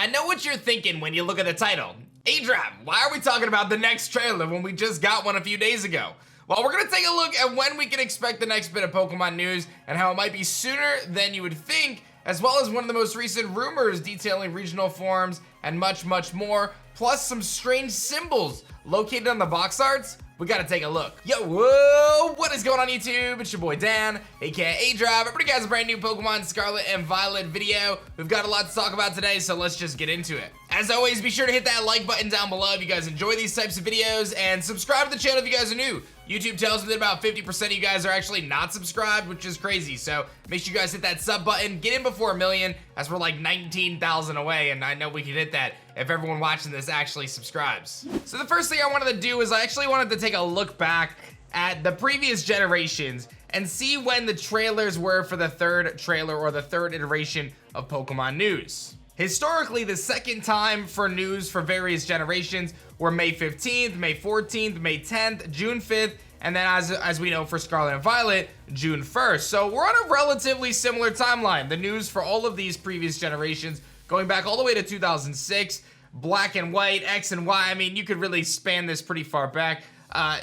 know what you're thinking when you look at the title. A-Drop, why are we talking about the next trailer when we just got one a few days ago? Well, we're gonna take a look at when we can expect the next bit of Pokemon news and how it might be sooner than you would think, as well as one of the most recent rumors detailing regional forms and much, much more, plus some strange symbols located on the box arts. We gotta take a look. Yo, whoa, what is going on YouTube? It's your boy Dan, aka A-Drop. I bring you guys a brand new Pokemon Scarlet and Violet video. We've got a lot to talk about today, so let's just get into it. As always, be sure to hit that like button down below if you guys enjoy these types of videos, and subscribe to the channel if you guys are new. YouTube tells me that about 50% of you guys are actually not subscribed, which is crazy, so make sure you guys hit that sub button, get in before 1 million, as we're like 19,000 away, and I know we can hit that if everyone watching this actually subscribes. So the first thing I wanted to do is I actually wanted to take a look back at the previous generations and see when the trailers were for the third trailer or the third iteration of Pokemon news. Historically, the second time for news for various generations were May 15th, May 14th, May 10th, June 5th, and then as we know for Scarlet and Violet, June 1st. So we're on a relatively similar timeline. The news for all of these previous generations, going back all the way to 2006, Black and White, X and Y, I mean, you could really span this pretty far back.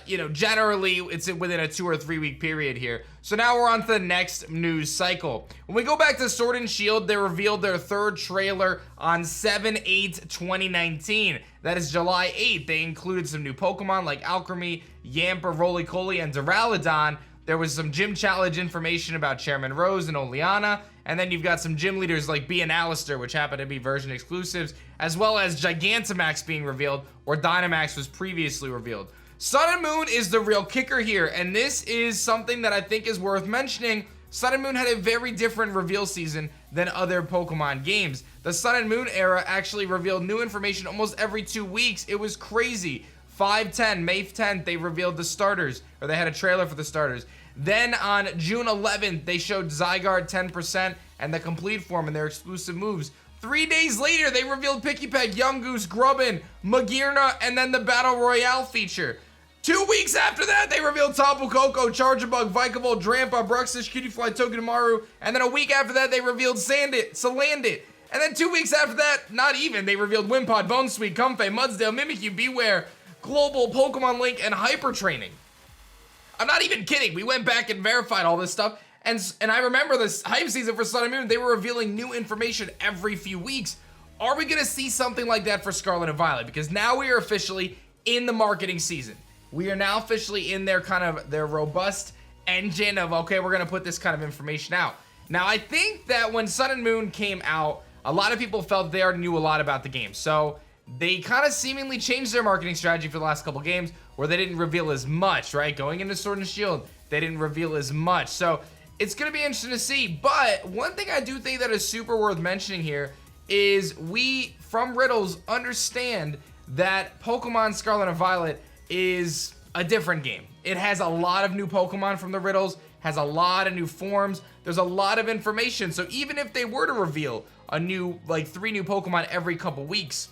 You know, generally, it's within a 2 or 3 week period here. So now we're on to the next news cycle. When we go back to Sword and Shield, they revealed their third trailer on 7/8/2019. That is July 8th. They included some new Pokemon like Alchemy, Yamper, Roly-Poly, and Duraludon. There was some gym challenge information about Chairman Rose and Oleana, and then you've got some gym leaders like Bea and Alistair, which happen to be version exclusives, as well as Gigantamax being revealed, where Dynamax was previously revealed. Sun and Moon is the real kicker here, and this is something that I think is worth mentioning. Sun and Moon had a very different reveal season than other Pokemon games. The Sun and Moon era actually revealed new information almost every 2 weeks. It was crazy. 5/10, May 10th, they revealed the starters, or they had a trailer for the starters. Then on June 11th, they showed Zygarde 10% and the complete form and their exclusive moves. 3 days later, they revealed Pikipek, Yungoos, Grubbin, Magearna, and then the Battle Royale feature. 2 weeks after that, they revealed Tapu Koko, Charjabug, Vikavolt, Drampa, Bruxish, Cutiefly, Togedemaru, and then a week after that, they revealed Salandit. And then 2 weeks after that, not even, they revealed Wimpod, Bonesweet, Comfey, Mudsdale, Mimikyu, Beware, Global, Pokemon Link, and Hyper Training. I'm not even kidding. We went back and verified all this stuff, and I remember this hype season for Sun and Moon, they were revealing new information every few weeks. Are we gonna see something like that for Scarlet and Violet? Because now we are officially in the marketing season. We are now officially in their their robust engine of, okay, we're gonna put this kind of information out. Now, I think that when Sun and Moon came out, a lot of people felt they already knew a lot about the game. So they kind of seemingly changed their marketing strategy for the last couple games where they didn't reveal as much, right? Going into Sword and Shield, they didn't reveal as much. So it's gonna be interesting to see. But one thing I do think that is super worth mentioning here is we, from Riddles, understand that Pokemon Scarlet and Violet is a different game. It has a lot of new Pokemon from the Riddles, has a lot of new forms, there's a lot of information. So even if they were to reveal a new, like 3 new Pokemon every couple weeks,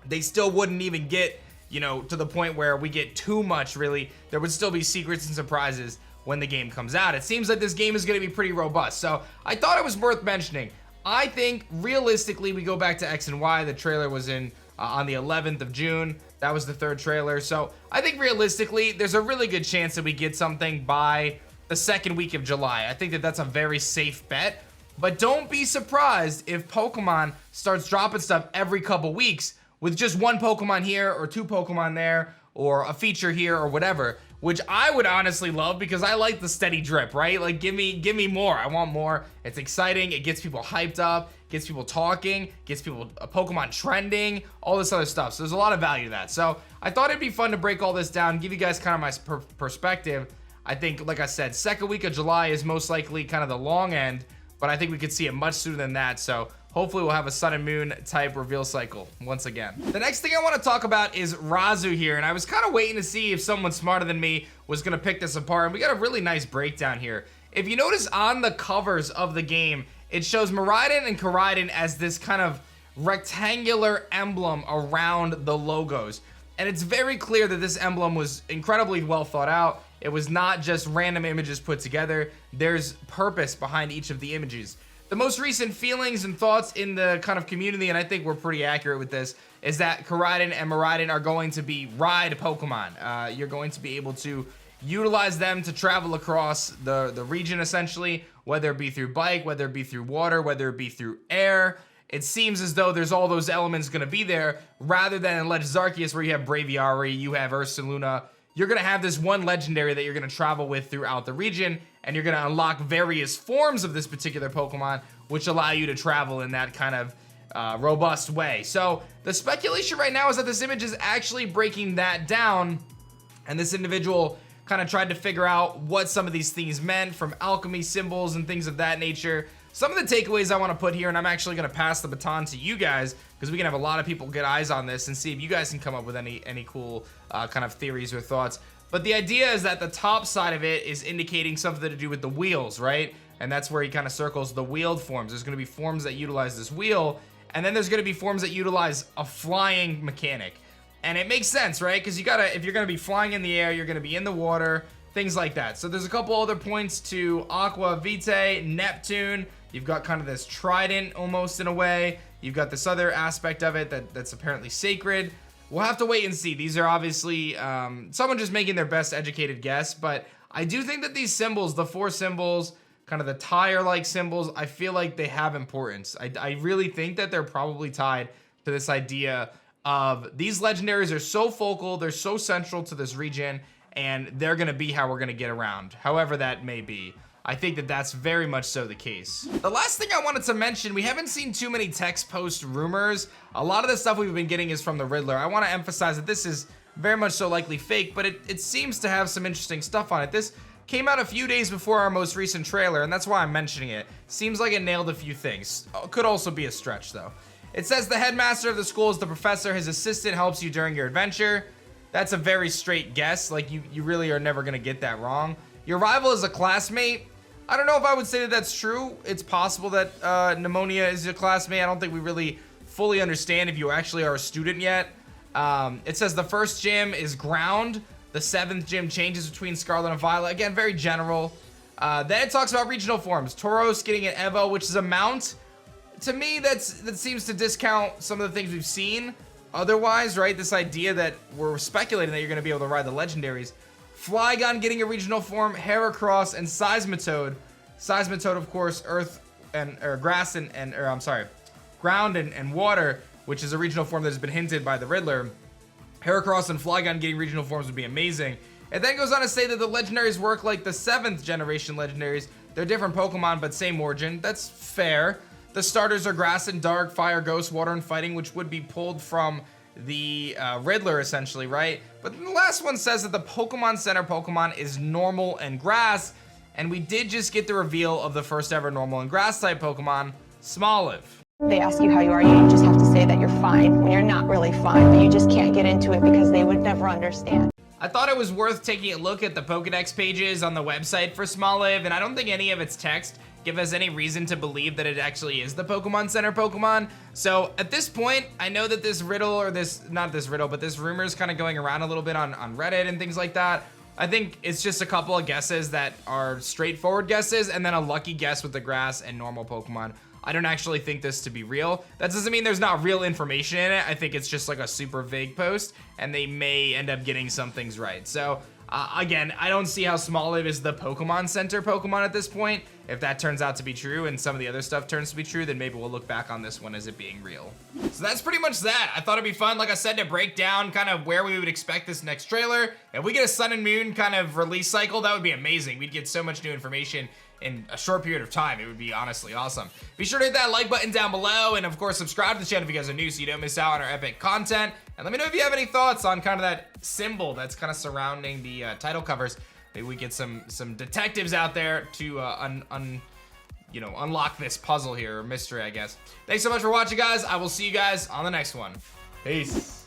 they still wouldn't even get, you know, to the point where we get too much, really. There would still be secrets and surprises when the game comes out. It seems like this game is gonna be pretty robust. So I thought it was worth mentioning. I think realistically, we go back to X and Y. The trailer was in on the 11th of June. That was the third trailer. So I think realistically, there's a really good chance that we get something by the second week of July. I think that that's a very safe bet. But don't be surprised if Pokemon starts dropping stuff every couple weeks with just 1 Pokemon here or 2 Pokemon there or a feature here or whatever, which I would honestly love because I like the steady drip, right? Like, give me more. I want more. It's exciting. It gets people hyped up, gets people talking, gets people Pokemon trending, all this other stuff. So there's a lot of value to that. So I thought it'd be fun to break all this down, give you guys kind of my perspective. I think, like I said, second week of July is most likely kind of the long end, but I think we could see it much sooner than that. So hopefully we'll have a Sun and Moon type reveal cycle once again. The next thing I want to talk about is Razu here, and I was kind of waiting to see if someone smarter than me was going to pick this apart, and we got a really nice breakdown here. If you notice on the covers of the game, it shows Miraidon and Koraidon as this kind of rectangular emblem around the logos. And it's very clear that this emblem was incredibly well thought out. It was not just random images put together. There's purpose behind each of the images. The most recent feelings and thoughts in the kind of community, and I think we're pretty accurate with this, is that Koraidon and Miraidon are going to be ride Pokemon. You're going to be able to utilize them to travel across the region, essentially, whether it be through bike, whether it be through water, whether it be through air. It seems as though there's all those elements going to be there, rather than in Legends Arceus where you have Braviary, you have Ursaluna. You're going to have this one legendary that you're going to travel with throughout the region, and you're going to unlock various forms of this particular Pokemon, which allow you to travel in that kind of robust way. So the speculation right now is that this image is actually breaking that down, and this individual kind of tried to figure out what some of these things meant from alchemy symbols and things of that nature. Some of the takeaways I want to put here, and I'm actually going to pass the baton to you guys, because we can have a lot of people get eyes on this and see if you guys can come up with any cool kind of theories or thoughts. But the idea is that the top side of it is indicating something to do with the wheels, right? And that's where he kind of circles the wheeled forms. There's going to be forms that utilize this wheel, and then there's going to be forms that utilize a flying mechanic. And it makes sense, right? Because if you're going to be flying in the air, you're going to be in the water, things like that. So there's a couple other points to Aqua Vitae, Neptune. You've got kind of this trident almost in a way. You've got this other aspect of it that's apparently sacred. We'll have to wait and see. These are obviously someone just making their best educated guess, but I do think that these symbols, the 4 symbols, kind of the tire-like symbols, I feel like they have importance. I really think that they're probably tied to this idea of these legendaries are so focal, they're so central to this region, and they're going to be how we're going to get around, however that may be. I think that that's very much so the case. The last thing I wanted to mention, we haven't seen too many text post rumors. A lot of the stuff we've been getting is from the Riddler. I want to emphasize that this is very much so likely fake, but it seems to have some interesting stuff on it. This came out a few days before our most recent trailer, and that's why I'm mentioning it. Seems like it nailed a few things. Could also be a stretch, though. It says the headmaster of the school is the professor. His assistant helps you during your adventure. That's a very straight guess. Like, you really are never going to get that wrong. Your rival is a classmate. I don't know if I would say that that's true. It's possible that Pneumonia is your classmate. I don't think we really fully understand if you actually are a student yet. It says the first gym is ground. The 7th gym changes between Scarlet and Violet. Again, very general. Then it talks about regional forms. Tauros getting an Evo, which is a mount. To me, that seems to discount some of the things we've seen otherwise, right? This idea that we're speculating that you're going to be able to ride the legendaries. Flygon getting a regional form, Heracross, and Seismitoad. Seismitoad, of course, earth and grass ground and water, which is a regional form that has been hinted by the Riddler. Heracross and Flygon getting regional forms would be amazing. It then goes on to say that the legendaries work like the 7th generation legendaries. They're different Pokemon, but same origin. That's fair. The starters are grass and dark, fire, ghost, water, and fighting, which would be pulled from the Riddler, essentially, right? But the last one says that the Pokemon Center Pokemon is normal and grass, and we did just get the reveal of the first ever normal and grass type Pokemon, Smoliv. They ask you how you are, you just have to say that you're fine when you're not really fine, but you just can't get into it because they would never understand. I thought it was worth taking a look at the Pokedex pages on the website for Smoliv, and I don't think any of its text give us any reason to believe that it actually is the Pokemon Center Pokemon. So at this point, I know that this riddle, or not this riddle, but this rumor is kind of going around a little bit on Reddit and things like that. I think it's just a couple of guesses that are straightforward guesses, and then a lucky guess with the grass and normal Pokemon. I don't actually think this to be real. That doesn't mean there's not real information in it. I think it's just like a super vague post, and they may end up getting some things right. So again, I don't see how Smoliv is the Pokemon Center Pokemon at this point. If that turns out to be true and some of the other stuff turns to be true, then maybe we'll look back on this one as it being real. So that's pretty much that. I thought it'd be fun, like I said, to break down kind of where we would expect this next trailer. If we get a Sun and Moon kind of release cycle, that would be amazing. We'd get so much new information in a short period of time. It would be honestly awesome. Be sure to hit that like button down below, and of course subscribe to the channel if you guys are new so you don't miss out on our epic content. And let me know if you have any thoughts on kind of that symbol that's kind of surrounding the title covers. Maybe we get some detectives out there to unlock this puzzle here, or mystery, I guess. Thanks so much for watching, guys. I will see you guys on the next one. Peace.